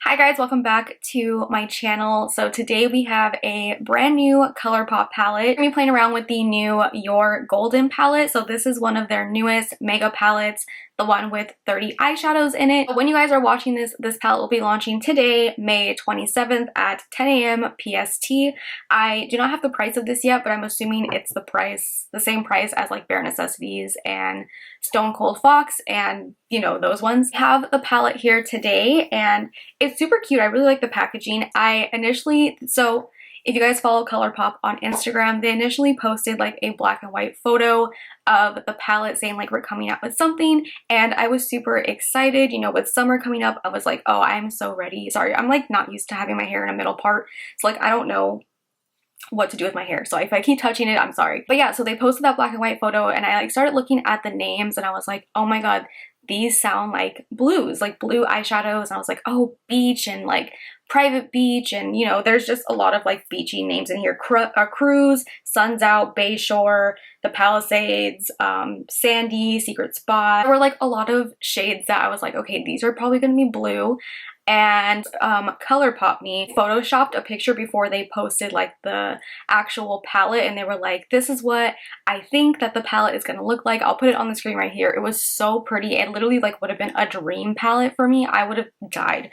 Hi guys, welcome back to my channel. So today we have a brand new Colourpop palette. I'm gonna be playing around with the new You're Golden palette. So this is one of their newest makeup palettes, the one with 30 eyeshadows in it. When you guys are watching this palette will be launching today, May 27th at 10 a.m. PST. I do not have the price of this yet, but I'm assuming it's the same price as like Bare Necessities and Stone Cold Fox and you know those ones. I have the palette here today and it's super cute. I really like the packaging. So if you guys follow Colourpop on Instagram, they initially posted like a black and white photo of the palette saying like we're coming out with something, and I was super excited. You know, with summer coming up, I was like, oh, I'm so ready. Sorry, I'm like not used to having my hair in a middle part, so like I don't know what to do with my hair, so if I keep touching it, I'm sorry. But yeah, so they posted that black and white photo and I like started looking at the names and I was like, oh my god, these sound like blues, like blue eyeshadows. And I was like, oh, beach and like private beach, and you know there's just a lot of like beachy names in here. Cruise, Suns Out, Bayshore, the Palisades, Sandy, Secret Spot. There were like a lot of shades that I was like, okay, these are probably gonna be blue. And Colourpop me photoshopped a picture before they posted like the actual palette, and they were like, this is what I think that the palette is gonna look like. I'll put it on the screen right here. It was so pretty. It literally like would have been a dream palette for me. I would have died.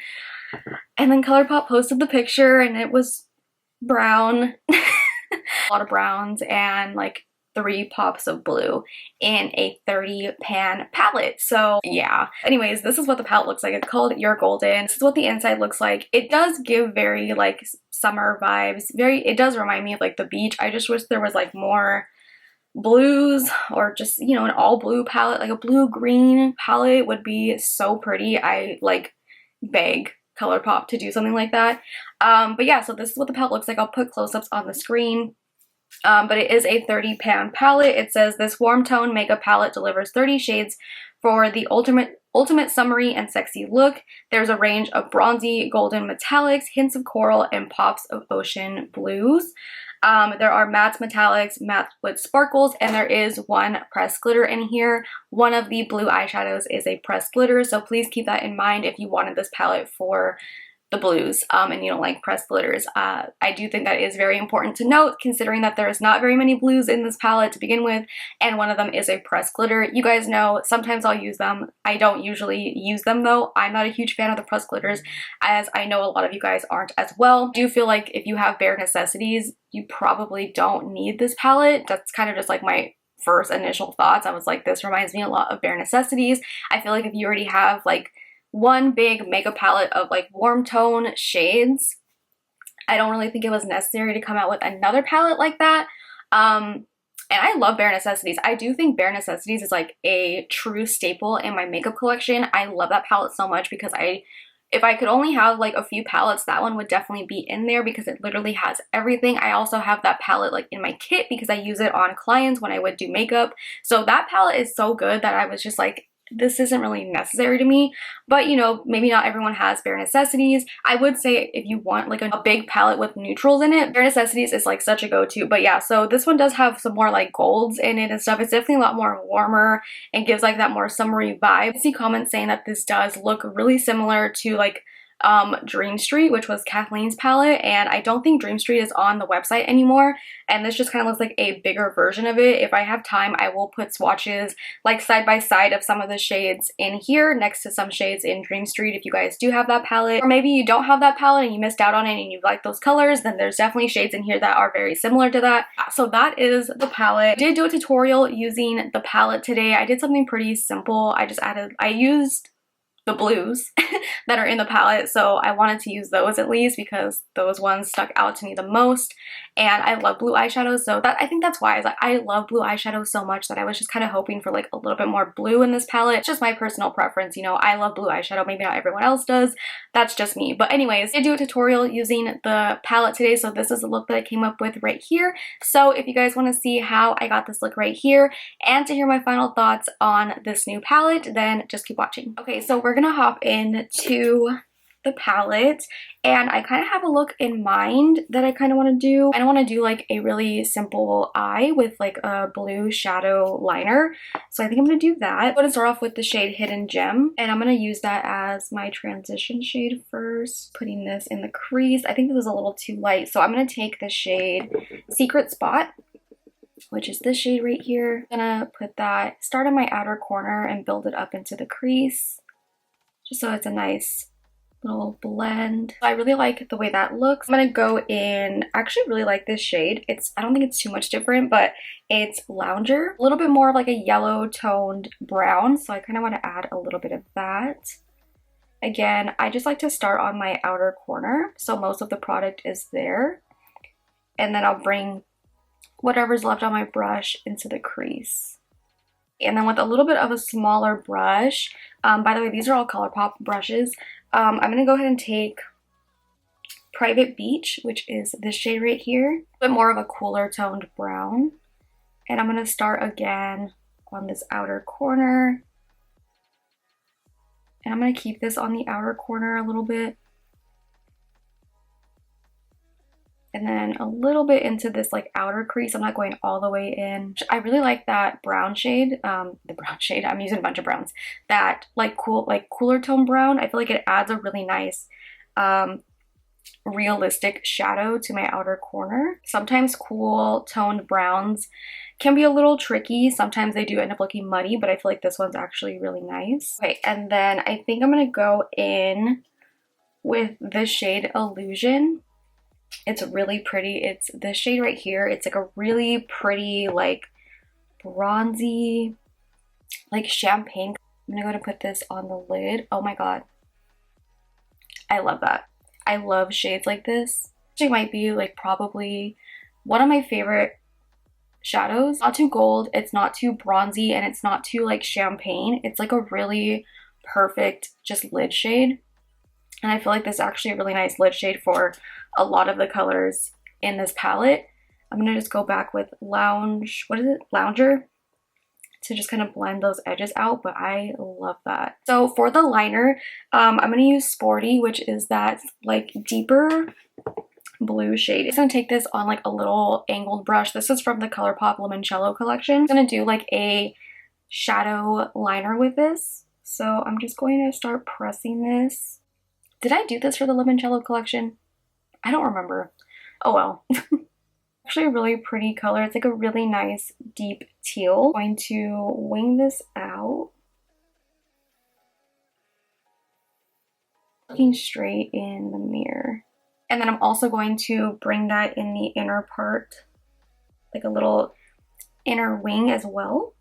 And then Colourpop posted the picture and it was brown. A lot of browns and like 3 pops of blue in a 30 pan palette. So yeah, anyways, this is what the palette looks like. It's called You're Golden. This is what the inside looks like. It does give very like summer vibes. It does remind me of like the beach. I just wish there was like more blues, or just, you know, an all blue palette. Like a blue green palette would be so pretty. I like beg Colourpop to do something like that. But yeah, so this is what the palette looks like. I'll put close-ups on the screen. But it is a 30 pan palette. It says this warm tone makeup palette delivers 30 shades for the ultimate summery and sexy look. There's a range of bronzy, golden metallics, hints of coral, and pops of ocean blues. There are mattes, metallics, matte with sparkles, and there is one pressed glitter in here. One of the blue eyeshadows is a pressed glitter, so please keep that in mind if you wanted this palette for the blues and you don't like pressed glitters. I do think that is very important to note, considering that there's not very many blues in this palette to begin with, and one of them is a pressed glitter. You guys know sometimes I'll use them. I don't usually use them though. I'm not a huge fan of the pressed glitters, as I know a lot of you guys aren't as well. I do feel like if you have Bare Necessities, you probably don't need this palette. That's kind of just like my first initial thoughts. I was like, this reminds me a lot of Bare Necessities. I feel like if you already have like one big makeup palette of like warm tone shades, I don't really think it was necessary to come out with another palette like that. And I love Bare Necessities. I do think Bare Necessities is like a true staple in my makeup collection. I love that palette so much because if I could only have like a few palettes, that one would definitely be in there because it literally has everything. I also have that palette like in my kit because I use it on clients when I would do makeup. So that palette is so good that I was just like, this isn't really necessary to me. But you know, maybe not everyone has Bare Necessities. I would say if you want like a big palette with neutrals in it, Bare Necessities is like such a go-to. But yeah, so this one does have some more like golds in it and stuff. It's definitely a lot more warmer and gives like that more summery vibe. I see comments saying that this does look really similar to like Dream Street, which was Kathleen's palette, and I don't think Dream Street is on the website anymore, and this just kind of looks like a bigger version of it. If I have time, I will put swatches like side by side of some of the shades in here next to some shades in Dream Street if you guys do have that palette, or maybe you don't have that palette and you missed out on it and you like those colors, then there's definitely shades in here that are very similar to that. So that is the palette. I did do a tutorial using the palette today. I did something pretty simple. I used the blues that are in the palette, so I wanted to use those at least because those ones stuck out to me the most, and I love blue eyeshadows, so I think that's why I love blue eyeshadows so much that I was just kind of hoping for like a little bit more blue in this palette. It's just my personal preference, you know. I love blue eyeshadow, maybe not everyone else does, that's just me. But anyways, I did do a tutorial using the palette today, so this is the look that I came up with right here. So if you guys want to see how I got this look right here and to hear my final thoughts on this new palette, then just keep watching. Okay, so we're gonna hop into the palette, and I kind of have a look in mind that I kind of want to do. I don't want to do like a really simple eye with like a blue shadow liner, so I think I'm going to do that. I'm going to start off with the shade Hidden Gem, and I'm going to use that as my transition shade first, putting this in the crease. I think this is a little too light, so I'm going to take the shade Secret Spot, which is this shade right here. I'm gonna put that, start in my outer corner and build it up into the crease, just so it's a nice little blend. I really like the way that looks. I'm gonna go in, I actually really like this shade. I don't think it's too much different, but it's Lounger. A little bit more of like a yellow toned brown, so I kind of want to add a little bit of that. Again, I just like to start on my outer corner, so most of the product is there. And then I'll bring whatever's left on my brush into the crease. And then with a little bit of a smaller brush, by the way, these are all Colourpop brushes, I'm going to go ahead and take Private Beach, which is this shade right here, a bit more of a cooler toned brown. And I'm going to start again on this outer corner. And I'm going to keep this on the outer corner a little bit. And then a little bit into this like outer crease. I'm not going all the way in. I really like that brown shade, the brown shade, I'm using a bunch of browns, that like cooler tone brown. I feel like it adds a really nice realistic shadow to my outer corner. Sometimes cool toned browns can be a little tricky. Sometimes they do end up looking muddy, but I feel like this one's actually really nice. Okay, and then I think I'm gonna go in with the shade Illusion. It's really pretty. It's this shade right here. It's like a really pretty, like bronzy, like champagne. I'm gonna go to put this on the lid. Oh my god, I love that. I love shades like this. It might be like probably one of my favorite shadows. Not too gold, it's not too bronzy, and it's not too like champagne. It's like a really perfect just lid shade. And I feel like this is actually a really nice lid shade for a lot of the colors in this palette. I'm going to just go back with Lounger to just kind of blend those edges out, but I love that. So for the liner, I'm going to use Sporty, which is that like deeper blue shade. I'm just going to take this on like a little angled brush. This is from the Colourpop Limoncello collection. I'm going to do like a shadow liner with this. So I'm just going to start pressing this. Did I do this for the Limoncello collection? I don't remember. Oh well. Actually a really pretty color. It's like a really nice deep teal. I'm going to wing this out. Looking straight in the mirror. And then I'm also going to bring that in the inner part, like a little inner wing as well.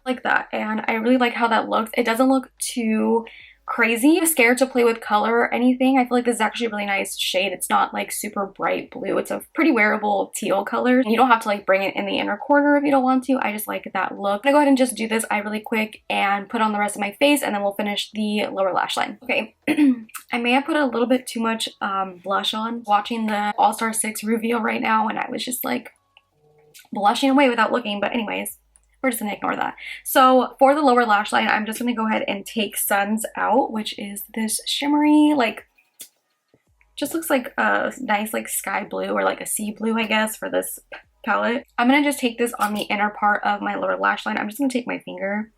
Like that. And I really like how that looks. It doesn't look too crazy. I'm scared to play with color or anything. I feel like this is actually a really nice shade. It's not like super bright blue. It's a pretty wearable teal color. You don't have to like bring it in the inner corner if you don't want to. I just like that look. I'm gonna go ahead and just do this eye really quick and put on the rest of my face, and then we'll finish the lower lash line. Okay, I may have put a little bit too much blush on. Watching the All-Star 6 reveal right now, and I was just like blushing away without looking, but anyways, we're just gonna ignore that. So for the lower lash line, I'm just gonna go ahead and take Suns Out, which is this shimmery, like, just looks like a nice like sky blue or like a sea blue, I guess, for this palette. I'm gonna just take this on the inner part of my lower lash line. I'm just gonna take my finger.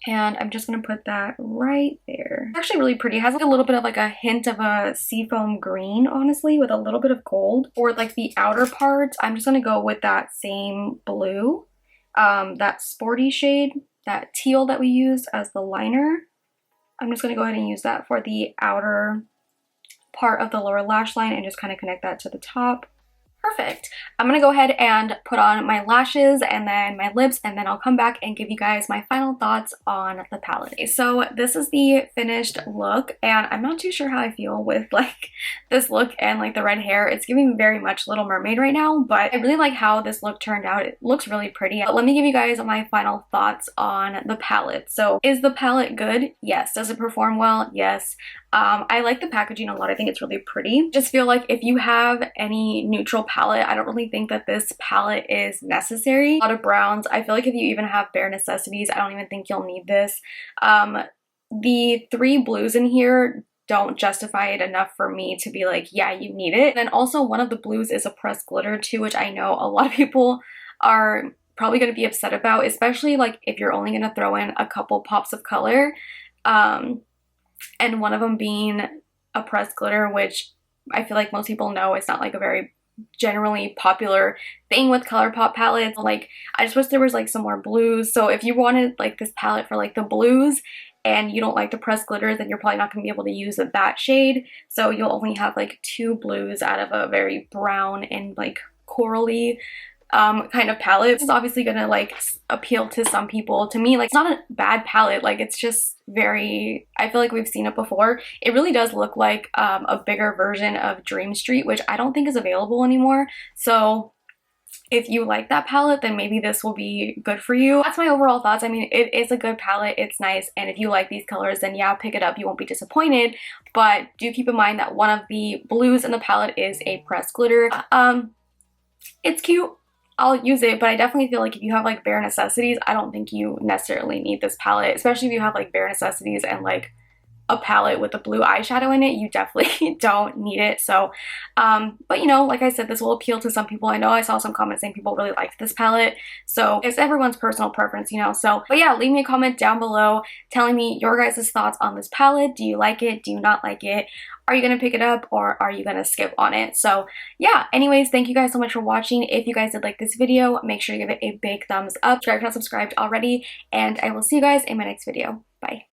And I'm just gonna put that right there. It's actually really pretty. It has like a little bit of like a hint of a seafoam green, honestly, with a little bit of gold. For like the outer part, I'm just gonna go with that same blue, that Sporty shade, that teal that we used as the liner. I'm just gonna go ahead and use that for the outer part of the lower lash line and just kind of connect that to the top. Perfect. I'm gonna go ahead and put on my lashes and then my lips, and then I'll come back and give you guys my final thoughts on the palette. So this is the finished look, and I'm not too sure how I feel with like this look and like the red hair. It's giving very much Little Mermaid right now, but I really like how this look turned out. It looks really pretty. But let me give you guys my final thoughts on the palette. So is the palette good? Yes. Does it perform well? Yes. I like the packaging a lot. I think it's really pretty. Just feel like if you have any neutral palette. I don't really think that this palette is necessary. A lot of browns. I feel like if you even have bare necessities, I don't even think you'll need this. The 3 blues in here don't justify it enough for me to be like, yeah, you need it. And also one of the blues is a pressed glitter too, which I know a lot of people are probably going to be upset about, especially like if you're only going to throw in a couple pops of color, and one of them being a pressed glitter, which I feel like most people know it's not like a very generally popular thing with Colourpop palettes. Like, I just wish there was like some more blues. So if you wanted like this palette for like the blues and you don't like the pressed glitter, then you're probably not going to be able to use that shade. So you'll only have like 2 blues out of a very brown and like corally kind of palette. This is obviously gonna like appeal to some people. To me, like, it's not a bad palette, like it's just very, I feel like we've seen it before. It really does look like a bigger version of Dream Street, which I don't think is available anymore. So if you like that palette, then maybe this will be good for you. That's my overall thoughts. I mean, it is a good palette, it's nice, and if you like these colors, then yeah, pick it up, you won't be disappointed. But do keep in mind that one of the blues in the palette is a pressed glitter. It's cute, I'll use it, but I definitely feel like if you have like bare necessities, I don't think you necessarily need this palette, especially if you have like bare necessities and like a palette with a blue eyeshadow in it. You definitely don't need it. So but you know, like I said, this will appeal to some people. I know I saw some comments saying people really liked this palette, so it's everyone's personal preference, you know. So but yeah, leave me a comment down below telling me your guys' thoughts on this palette. Do you like it? Do you not like it? Are you gonna pick it up or are you gonna skip on it? So yeah, anyways, thank you guys so much for watching. If you guys did like this video, make sure you give it a big thumbs up. Subscribe if you're not subscribed already, and I will see you guys in my next video. Bye.